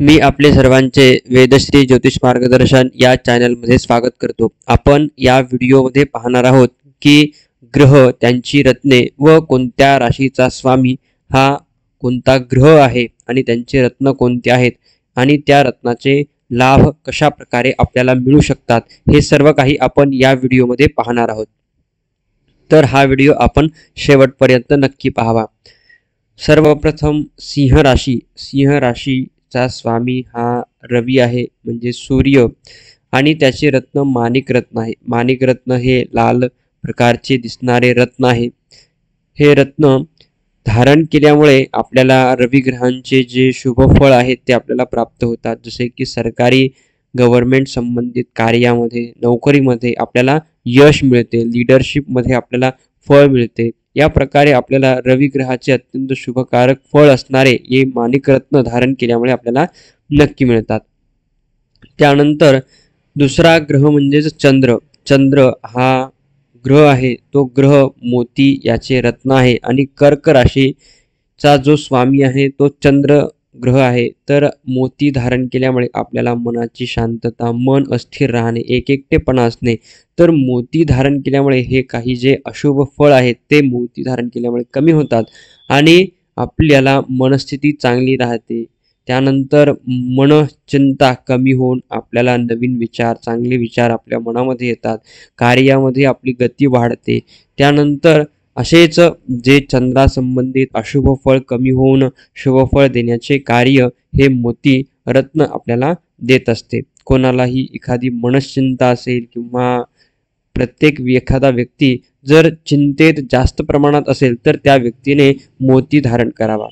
मी आपले सर्वांचे वेदश्री ज्योतिष मार्गदर्शन या चॅनलमध्ये स्वागत करतो। आपण या व्हिडिओमध्ये पाहणार आहोत की ग्रह, त्यांची रत्ने व कोणत्या राशीचा स्वामी हा कोणता ग्रह आहे आणि त्यांचे रत्न कोणते आहेत आणि त्या रत्नाचे लाभ कशा प्रकारे आपल्याला मिळू शकतात, हे सर्व काही आपण या व्हिडिओमध्ये पाहणार आहोत। तर हा व्हिडिओ आपण शेवटपर्यंत नक्की पाहावा। सर्वप्रथम सिंह राशी चा स्वामी हा रवी आहे, म्हणजे सूर्य, आणि त्याचे रत्न माणिक रत्न आहे। माणिक रत्न हे लाल प्रकारचे दिसणारे रत्न आहे। हे रत्न धारण केल्यामुळे आपल्याला रवी ग्रहांचे जे शुभ फळ आहेत ते आपल्याला प्राप्त होतात। जसे की सरकारी गव्हर्नमेंट संबंधित कार्यामध्ये, नोकरीमध्ये आपल्याला यश मिळते, लीडरशिपमध्ये आपल्याला फळ मिळते। या प्रकारे आपल्याला रवी ग्रहाचे अत्यंत शुभकारक फळ असणारे हे माणिक रत्न धारण केल्यामुळे आपल्याला नक्की मिळतात। त्यानंतर दुसरा ग्रह म्हणजेच चंद्र हा ग्रह आहे, तो ग्रह मोती याचे रत्न आहे आणि कर्क राशीचा जो स्वामी आहे तो चंद्र ग्रह आहे। तर मोती धारण केल्यामुळे आपल्याला मनाची शांतता, मन अस्थिर राहणे, एकटेपणा असणे, तर मोती धारण केल्यामुळे हे काही जे अशुभ फळ आहेत ते मोती धारण केल्यामुळे कमी होतात आणि आपल्याला मनस्थिती चांगली राहते। त्यानंतर मनचिंता कमी होऊन आपल्याला नवीन विचार, चांगले विचार आपल्या मनामध्ये येतात, कार्यामध्ये आपली गती वाढते। त्यानंतर असेच जे चंद्रासंबंधित अशुभ फळ कमी होऊन शुभफळ देण्याचे कार्य हे मोती रत्न आपल्याला देत असते। कोणालाही एखादी मनश्चिंता असेल किंवा एखादा व्यक्ती जर चिंतेत जास्त प्रमाणात असेल तर त्या व्यक्तीने मोती धारण करावा।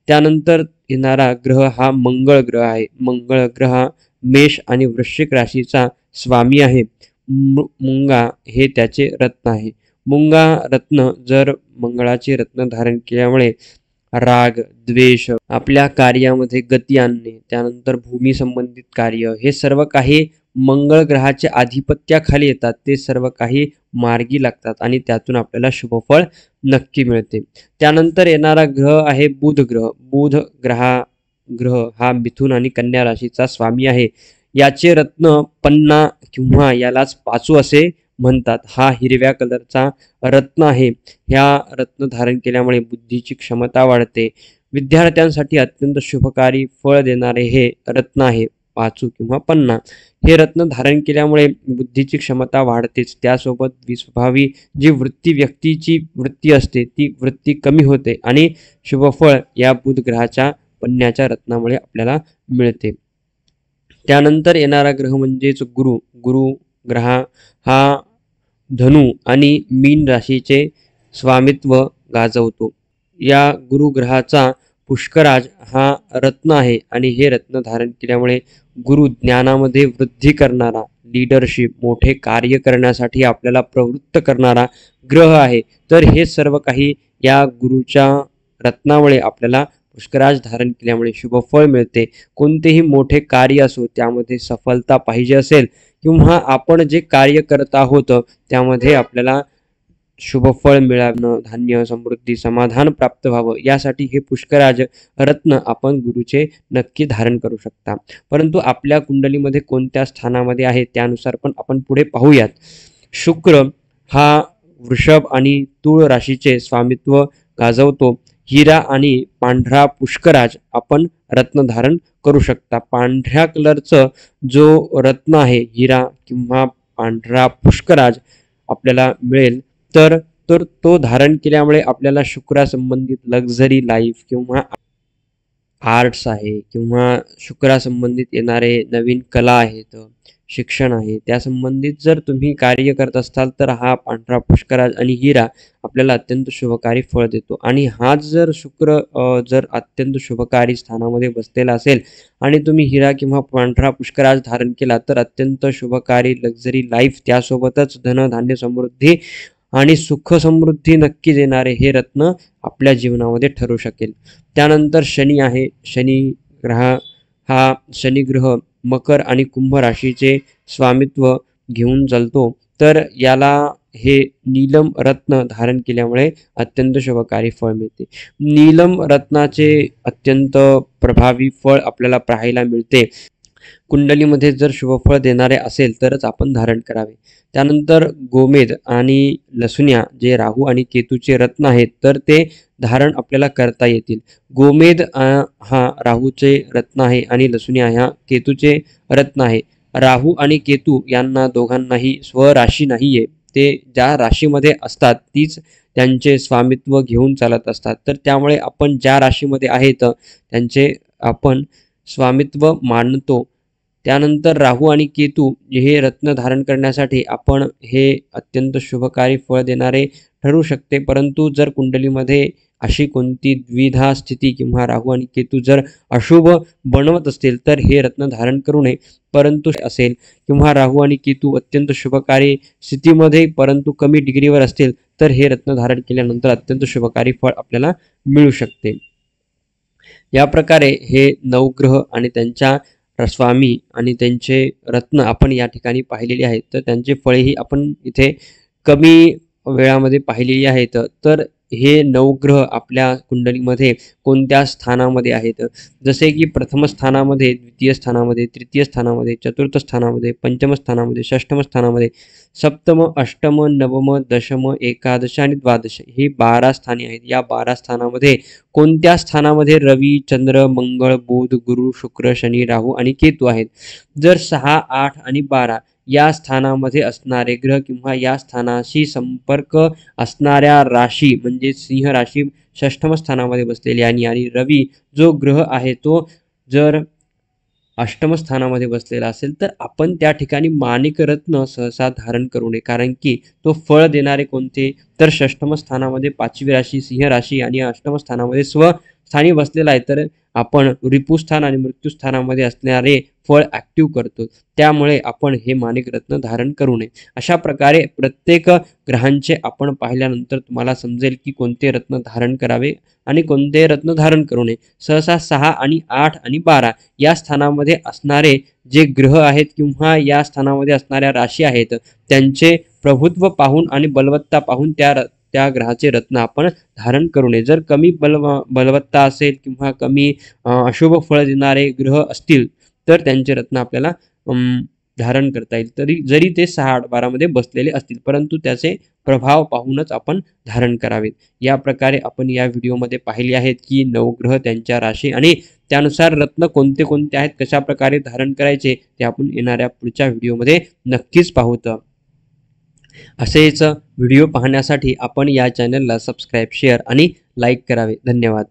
त्यानंतर येणारा ग्रह हा मंगळ ग्रह आहे। मंगळ ग्रह मेष आणि वृश्चिक राशीचा स्वामी आहे। मुंगा हे त्याचे रत्न आहे। मुंगा रत्न जर मंगळाचे रत्न धारण केल्यामुळे राग, द्वेष, आपल्या कार्यामध्ये गती आणणे, त्यानंतर भूमी संबंधित कार्य, हे सर्व काही मंगळ ग्रहाच्या आधिपत्याखाली येतात, ते सर्व काही मार्गी लागतात आणि त्यातून आपल्याला शुभफळ नक्की मिळते। त्यानंतर येणारा ग्रह आहे बुध ग्रह। बुध ग्रह हा मिथुन आणि कन्या राशीचा स्वामी आहे। याचे रत्न पन्ना किंवा यालाच पाचू असे म्हणतात। हा हिरव्या कलरचा रत्न आहे। ह्या रत्न धारण केल्यामुळे बुद्धीची क्षमता वाढते। विद्यार्थ्यांसाठी अत्यंत शुभकारी फळ देणारे हे रत्न आहे पाचू किंवा पन्ना। हे रत्न धारण केल्यामुळे बुद्धीची क्षमता वाढतेच, त्यासोबत विस्वभावी जी व्यक्तीची वृत्ती असते ती वृत्ती कमी होते आणि शुभफळ या बुध ग्रहाच्या पन्न्याच्या रत्नामुळे आपल्याला मिळते। त्यानंतर येणारा ग्रह म्हणजेच गुरु ग्रह हा धनु आणि मीन राशीचे स्वामित्व गाजवतो। या गुरु ग्रहाचा पुष्कराज हा रत्न आहे आणि हे रत्न धारण केल्यामुळे गुरु ज्ञानामध्ये वृद्धी करणारा, लीडरशिप, मोठे कार्य करण्यासाठी आपल्याला प्रवृत्त करणारा ग्रह आहे। तर हे सर्व काही या गुरुच्या रत्नामुळे आपल्याला पुष्कराज धारण केल्यामुळे शुभफळ मिळते। कोणतेही मोठे कार्य असो, त्यामध्ये सफलता पाहिजे असेल किंवा आपण जे कार्य करत आहोत त्यामध्ये आपल्याला शुभफळ मिळावं, धान्य, समृद्धी, समाधान प्राप्त व्हावं, यासाठी हे पुष्कराज रत्न आपण गुरुचे नक्की धारण करू शकता। परंतु आपल्या कुंडलीमध्ये कोणत्या स्थानामध्ये आहे त्यानुसार पण आपण पुढे पाहूयात। शुक्र हा वृषभ आणि तुळ राशीचे स्वामित्व गाजवतो। हिरा आणि पांढरा पुष्कराज आपण रत्न धारण करू शकता। पांढऱ्या कलरचं जो रत्न आहे, हिरा किंवा पांढरा पुष्कराज आपल्याला मिळेल तर तो धारण केल्यामुळे आपल्याला शुक्रासंबंधित लक्झरी लाईफ किंवा आर्ट्स आहे किंवा शुक्रासंबंधित येणारे नवीन कला आहेत, शिक्षण आहे, त्या संबंधित जर तुम्ही कार्य करत असाल तर हा पांढरा पुष्कराज आणि हिरा आपल्याला अत्यंत शुभकारी फळ देतो। आणि हाच जर शुक्र जर अत्यंत शुभकारी स्थानामध्ये बसलेला असेल आणि तुम्ही हिरा किंवा पांढरा पुष्कराज धारण केला तर अत्यंत शुभकारी लक्झरी लाईफ, त्यासोबतच धन, धान्य, समृद्धी आणि सुख समृद्धी नक्की देणारे हे रत्न आपल्या जीवनामध्ये ठरू शकेल। त्यानंतर शनी आहे। शनी ग्रह मकर आणि कुंभ राशीचे स्वामित्व घेऊन चालतो। तर याला हे नीलम रत्न धारण केल्यामुळे अत्यंत शुभकारी फळ मिळते. नीलम रत्नाचे अत्यंत प्रभावी फळ आपल्याला पाहायला मिळते. कुंडलीमध्ये जर शुभफळ देणारे असेल तरच आपण धारण करावे. त्यानंतर गोमेद आणि लसुन्या जे राहू आणि केतूचे रत्न आहेत तर ते धारण आपल्याला करता येतील. गोमेद हा राहूचे रत्न आहे आणि लसुन्या ह्या केतूचे रत्न आहे. राहू आणि केतू यांना दोघांनाही स्वराशी नाहीये. ते ज्या राशीमध्ये असतात तीच त्यांचे स्वामित्व घेऊन चालत असतात. तर त्यामुळे आपण ज्या राशीमध्ये आहेत त्यांचे आपण स्वामित्व मानतो. त्यानंतर राहू आणि केतू हे रत्न धारण करण्यासाठी आपण हे अत्यंत शुभकारी फळ देणारे ठरू शकते. परंतु जर कुंडलीमध्ये अशी कोणती द्विधा स्थिती किंवा राहू आणि केतू जर अशुभ बनवत असतील तर हे रत्न धारण करू नये. परंतु असेल किंवा राहू आणि केतू अत्यंत शुभकारी स्थितीमध्ये परंतु कमी डिग्रीवर असतील तर हे रत्न धारण केल्यानंतर अत्यंत शुभकारी फळ आपल्याला मिळू शकते. या प्रकारे हे नवग्रह आणि त्यांच्या स्वामी आणि त्यांचे रत्न आपण या ठिकाणी पाहिलेले आहेत. तर त्यांचे फळेही आपण इथे कमी वेळामध्ये पाहिलेली आहेत. तर हे नवग्रह आपल्या कुंडलीमध्ये कोणत्या स्थानामध्ये आहेत, जसे की प्रथम स्थानामध्ये, द्वितीय स्थानामध्ये, तृतीय स्थानामध्ये, चतुर्थ स्थानामध्ये, पंचम स्थानामध्ये, षष्ठम स्थानामध्ये, सप्तम, अष्टम, नवम, दशम, एकादश आणि द्वादश ही 12 स्थाने आहेत. या 12 स्थानामध्ये कोणत्या स्थानामध्ये रवी, चंद्र, मंगळ, बुध, गुरु, शुक्र, शनी, राहू आणि केतू आहेत. जर 6, 8 आणि 12 या स्थानामध्ये असणारे ग्रह किंवा या स्थानाशी संपर्क असणाऱ्या राशी म्हणजे सिंह राशी षष्ठम स्थानामध्ये बसलेली आणि रवी जो ग्रह आहे तो जर अष्टम स्थानामध्ये बसलेला असेल तर आपण त्या ठिकाणी माणिक रत्न सहसा धारण करू नये. कारण की तो फळ देणारे कोणते तर षष्ठम स्थानामध्ये 5वी राशी सिंह राशी आणि अष्टम स्थानामध्ये स्वस्थानी बसलेला आहे. तर आपण रिपुस्थान आणि मृत्यूस्थानामध्ये असणारे फळ ॲक्टिव्ह करतो. त्यामुळे आपण हे माणिक रत्न धारण करू नये. अशा प्रकारे प्रत्येक ग्रहांचे आपण पाहिल्यानंतर तुम्हाला समजेल की कोणते रत्न धारण करावे आणि कोणते रत्न धारण करू नये. सहसा 6 आणि 8 आणि 12 या स्थानामध्ये असणारे जे ग्रह आहेत किंवा या स्थानामध्ये असणाऱ्या राशी आहेत त्यांचे प्रभुत्व पाहून आणि बलवत्ता पाहून त्या ग्रहाचे रत्न आपण धारण करू नये. जर कमी बलवत्ता असेल किंवा कमी अशुभ फळ देणारे ग्रह असतील तर त्यांचे रत्न आपल्याला धारण करता येईल. जरी ते 6, 8, 12 मध्ये बसलेले असतील परंतु त्याचे प्रभाव पाहूनच आपण धारण करावेत. या प्रकारे आपण या व्हिडिओमध्ये पाहिले आहेत की नवग्रह, त्यांच्या राशी आणि त्यानुसार रत्न कोणते कोणते आहेत, कशा प्रकारे धारण करायचे ते आपण येणाऱ्या पुढच्या व्हिडिओमध्ये नक्कीच पाहूत. असेच व्हिडिओ पाहण्यासाठी आपण या चॅनलला सबस्क्राईब, शेअर आणि लाईक करावे. धन्यवाद.